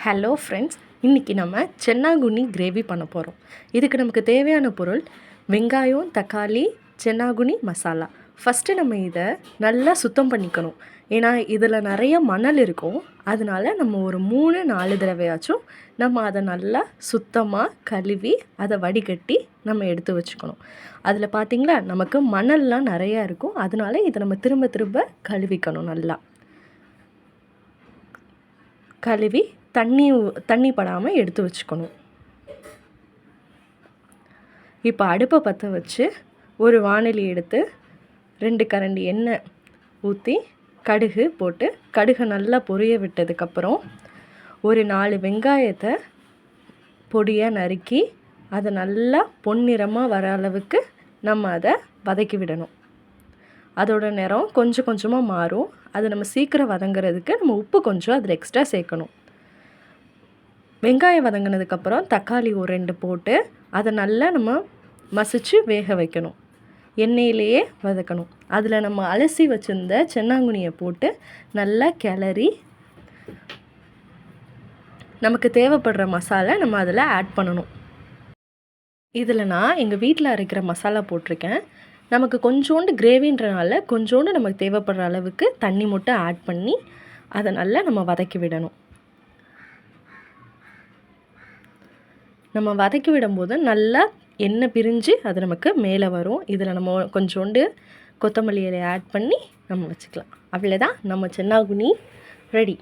Hello friends, இன்றைக்கி நம்ம சென்னாகுனி gravy பண்ண போகிறோம். இதுக்கு நமக்கு தேவையான பொருள் வெங்காயம், தக்காளி, சென்னாகுனி மசாலா. ஃபஸ்ட்டு நம்ம இதை நல்லா சுத்தம் பண்ணிக்கணும். ஏன்னா இதில் நிறைய மணல் இருக்கும். அதனால நம்ம ஒரு 3-4 தடவையாச்சும் நம்ம அதை நல்லா சுத்தமாக கழுவி அதை வடிகட்டி நம்ம எடுத்து வச்சுக்கணும். அதில் பார்த்திங்களா நமக்கு மணல்லாம் நிறையா இருக்கும். அதனால இதை நம்ம திரும்ப திரும்ப கழுவிக்கணும். நல்லா கழுவி தண்ணி படாமல் எடுத்து வச்சுக்கணும். இப்போ அடுப்பை பற்ற வச்சு ஒரு வாணலி எடுத்து 2 கரண்டி எண்ணெய் ஊற்றி கடுகு போட்டு கடுகை நல்லா பொரிய விட்டதுக்கப்புறம் ஒரு 4 வெங்காயத்தை பொடியாக நறுக்கி அதை நல்லா பொன்னிறமாக வர அளவுக்கு நம்ம அதை வதக்கி விடணும். அதோட நிறம் கொஞ்சம் கொஞ்சமாக மாறும். அது நம்ம சீக்கிரம் வதங்கிறதுக்கு நம்ம உப்பு கொஞ்சம் அதில் எக்ஸ்ட்ரா சேர்க்கணும். வெங்காயம் வதங்கினதுக்கப்புறம் தக்காளி ஒரு 2 போட்டு அதை நல்லா நம்ம மசிச்சு வேக வைக்கணும். எண்ணெயிலேயே வதக்கணும். அதில் நம்ம அலசி வச்சுருந்த சென்னாங்குனியை போட்டு நல்லா கிளறி நமக்கு தேவைப்படுற மசாலா நம்ம அதில் ஆட் பண்ணணும். இதில் நான் எங்கள் வீட்டில் அரைக்கிற மசாலா போட்டிருக்கேன். நமக்கு கொஞ்சோண்டு கிரேவின்றனால கொஞ்சோண்டு நமக்கு தேவைப்படுற அளவுக்கு தண்ணி மட்டும் ஆட் பண்ணி அதை நல்லா நம்ம வதக்கி விடணும். நம்ம வதக்கி விடும்போது நல்லா எண்ணெய் பிரிஞ்சு அது நமக்கு மேலே வரும். இதில் நம்ம கொஞ்சோண்டு கொத்தமல்லி இலையை ஆட் பண்ணி நம்ம வச்சுக்கலாம். அவ்வளோதான், நம்ம சென்னாகுனி ரெடி.